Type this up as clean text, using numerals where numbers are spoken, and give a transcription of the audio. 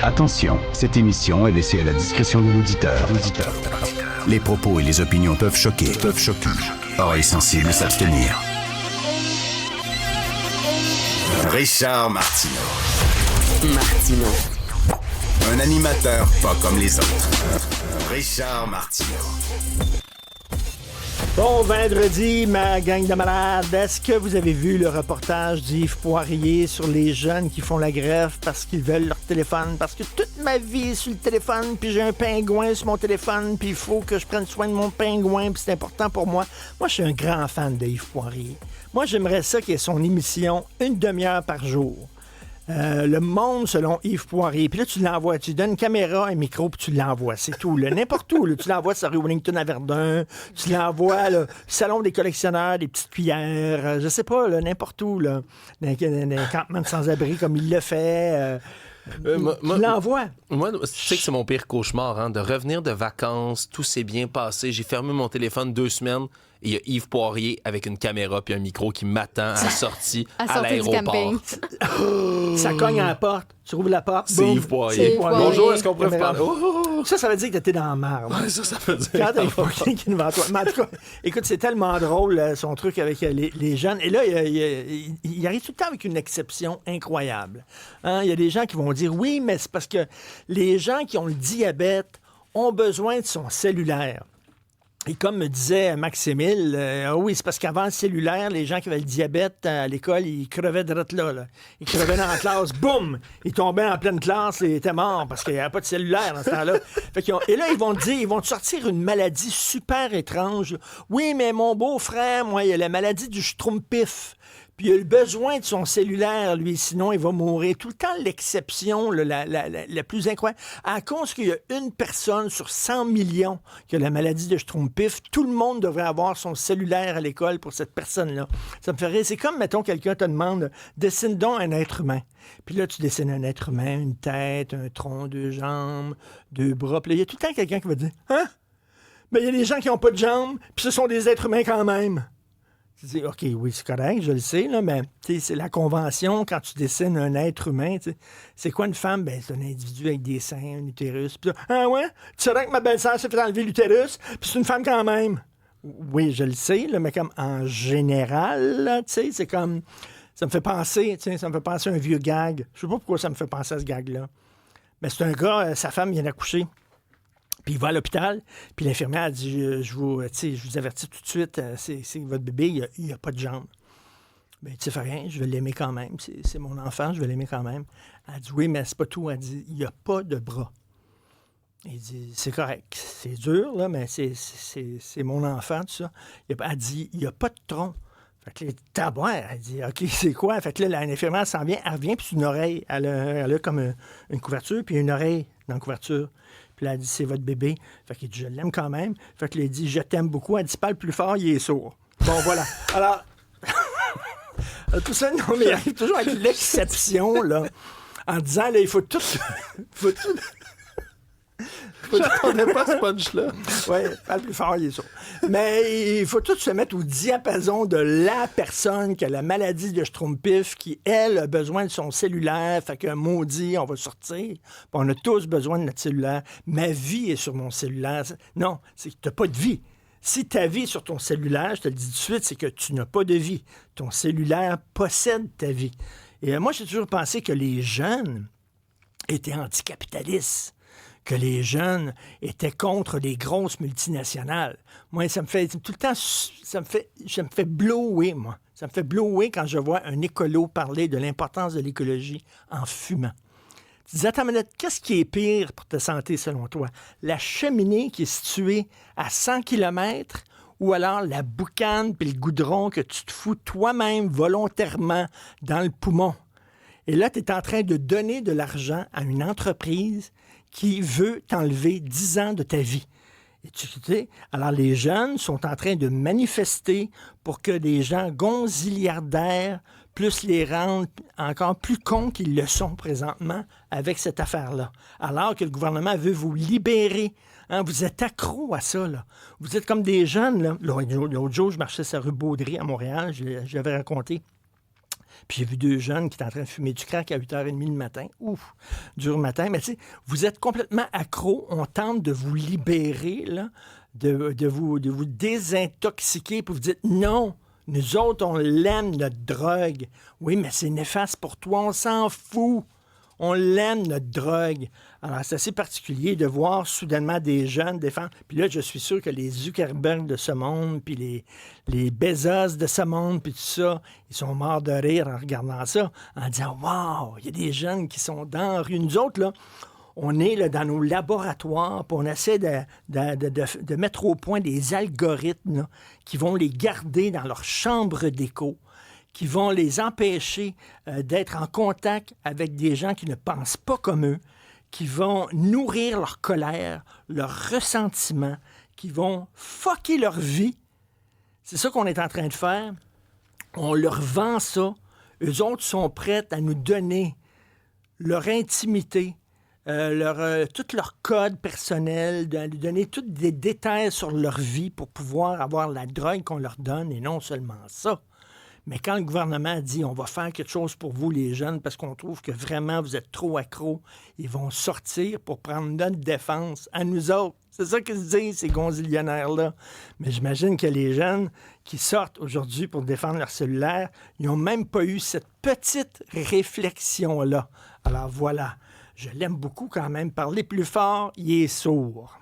Attention, cette émission est laissée à la discrétion de l'auditeur. Les propos et les opinions peuvent choquer. Oreilles sensibles s'abstenir. Richard Martineau. Un animateur pas comme les autres. Richard Martineau. Bon vendredi, ma gang de malades. Est-ce que vous avez vu le reportage d'Yves Poirier sur les jeunes qui font la grève parce qu'ils veulent leur téléphone? Parce que toute ma vie est sur le téléphone, puis j'ai un pingouin sur mon téléphone, puis il faut que je prenne soin de mon pingouin, puis c'est important pour moi. Moi, je suis un grand fan d'Yves Poirier. Moi, j'aimerais ça qu'il y ait son émission une demi-heure par jour. Le monde selon Yves Poirier. Puis là, tu l'envoies. Tu donnes une caméra, un micro, puis tu l'envoies. C'est tout. Là. N'importe où. Là. Tu l'envoies sur rue Wellington à Verdun. Tu l'envoies là, salon des collectionneurs, des petites cuillères. Je sais pas, là, n'importe où. Là. Dans un campement de sans-abri comme il le fait. Tu l'envoies. Moi, tu sais que c'est mon pire cauchemar, hein, de revenir de vacances, tout s'est bien passé. J'ai fermé mon téléphone 2 semaines. Et il y a Yves Poirier avec une caméra puis un micro qui m'attend à la sortie à l'aéroport. Ça cogne à la porte. Tu ouvres la porte. C'est Yves Poirier. Bonjour, est-ce qu'on pourrait vous parler? Ça veut dire que t'étais dans la merde. Ouais, ça veut dire. Quand t'as Yves Poirier qui est devant toi. Mais en tout cas, écoute, c'est tellement drôle, son truc avec les jeunes. Et là, il arrive tout le temps avec une exception incroyable. Hein? Il y a des gens qui vont dire, oui, mais c'est parce que les gens qui ont le diabète ont besoin de son cellulaire. Et comme me disait Maximile, oui, c'est parce qu'avant le cellulaire, les gens qui avaient le diabète à l'école, ils crevaient de là. Ils crevaient dans la classe, boum! Ils tombaient en pleine classe et ils étaient morts parce qu'il n'y avait pas de cellulaire dans ce temps-là. Et là, ils vont te sortir une maladie super étrange. Oui, mais mon beau-frère, moi, il a la maladie du schtroumpif. Puis il a le besoin de son cellulaire, lui, sinon il va mourir. Tout le temps, l'exception, la plus incroyable. À cause qu'il y a une personne sur 100 millions qui a la maladie de Schtroumpif, tout le monde devrait avoir son cellulaire à l'école pour cette personne-là. Ça me fait rire. C'est comme, mettons, quelqu'un te demande, dessine donc un être humain. Puis là, tu dessines un être humain, une tête, un tronc, 2 jambes, 2 bras. Puis là, il y a tout le temps quelqu'un qui va dire, hein? Mais il y a des gens qui n'ont pas de jambes, puis ce sont des êtres humains quand même. Tu dis, OK, oui, c'est correct, je le sais, là, mais c'est la convention quand tu dessines un être humain. C'est quoi une femme? Ben, c'est un individu avec des seins, un utérus. Pis ah ouais? Tu saurais que ma belle-sœur s'est fait enlever l'utérus, puis c'est une femme quand même. Oui, je le sais, là, mais comme en général, c'est comme... Ça me fait penser, à un vieux gag. Je sais pas pourquoi ça me fait penser à ce gag-là. Mais c'est un gars, sa femme vient d'accoucher. Puis il va à l'hôpital, puis l'infirmière a dit je vous avertis tout de suite, c'est votre bébé, il n'y a pas de jambes. Bien, tu sais, fais rien, je vais l'aimer quand même. C'est mon enfant, je vais l'aimer quand même. Elle dit oui, mais c'est pas tout. Elle dit il n'y a pas de bras. Il dit c'est correct, c'est dur, là, mais c'est mon enfant, tout ça. Elle dit il n'y a pas de tronc. Fait que là, elle dit OK, c'est quoi? Fait que là, l'infirmière s'en vient, elle revient, puis c'est une oreille. Elle a comme une couverture, puis une oreille dans la couverture. Puis là, elle dit, c'est votre bébé. Fait qu'il dit, je l'aime quand même. Fait qu'il dit, je t'aime beaucoup. Elle dit, parle plus fort, il est sourd. Bon, voilà. Alors, tout ça, non, mais il arrive toujours avec l'exception, là, en disant, là, il faut tout... J'attendais pas ce punch-là. Oui, parle plus fort, il est sourd. Mais il faut tout se mettre au diapason de la personne qui a la maladie de Schtroumpif, qui, elle, a besoin de son cellulaire. Fait qu'un maudit, on va sortir. On a tous besoin de notre cellulaire. Ma vie est sur mon cellulaire. Non, c'est que tu n'as pas de vie. Si ta vie est sur ton cellulaire, je te le dis tout de suite, c'est que tu n'as pas de vie. Ton cellulaire possède ta vie. Et moi, j'ai toujours pensé que les jeunes étaient anticapitalistes, que les jeunes étaient contre les grosses multinationales. Moi, ça me fait tout le temps, ça me fait blower, moi. Ça me fait blower quand je vois un écolo parler de l'importance de l'écologie en fumant. Tu dis, attends une minute, qu'est-ce qui est pire pour ta santé selon toi? La cheminée qui est située à 100 km ou alors la boucane puis le goudron que tu te fous toi-même volontairement dans le poumon? Et là, tu es en train de donner de l'argent à une entreprise qui veut t'enlever 10 ans de ta vie. Et tu sais, alors les jeunes sont en train de manifester pour que des gens gonziliardaires puissent les rendre encore plus cons qu'ils le sont présentement avec cette affaire-là. Alors que le gouvernement veut vous libérer. Hein, vous êtes accros à ça, là. Vous êtes comme des jeunes, là. L'autre jour, je marchais sur la rue Baudry à Montréal, je l'avais raconté. Puis j'ai vu 2 jeunes qui étaient en train de fumer du crack à 8h30 le matin. Ouf, dur matin. Mais tu sais, vous êtes complètement accro. On tente de vous libérer, là, de vous désintoxiquer, puis vous dites non. Nous autres, on l'aime, notre drogue. Oui, mais c'est néfaste pour toi, on s'en fout. On l'aime, notre drogue. Alors, c'est assez particulier de voir soudainement des jeunes défendre. Puis là, je suis sûr que les Zuckerberg de ce monde, puis les Bezos de ce monde, puis tout ça, ils sont morts de rire en regardant ça, en disant « Wow, il y a des jeunes qui sont dans la rue. » Nous autres, là, on est là, dans nos laboratoires, puis on essaie de mettre au point des algorithmes là, qui vont les garder dans leur chambre d'écho, qui vont les empêcher d'être en contact avec des gens qui ne pensent pas comme eux, qui vont nourrir leur colère, leur ressentiment, qui vont fucker leur vie. C'est ça qu'on est en train de faire. On leur vend ça. Eux autres sont prêts à nous donner leur intimité, tout leur code personnel, de donner tous des détails sur leur vie pour pouvoir avoir la drogue qu'on leur donne, et non seulement ça. Mais quand le gouvernement dit « on va faire quelque chose pour vous, les jeunes, parce qu'on trouve que vraiment vous êtes trop accros », ils vont sortir pour prendre notre défense à nous autres. C'est ça qu'ils se disent, ces gonzillionnaires-là. Mais j'imagine que les jeunes qui sortent aujourd'hui pour défendre leur cellulaire, ils n'ont même pas eu cette petite réflexion-là. Alors voilà, je l'aime beaucoup quand même. Parler plus fort, il est sourd.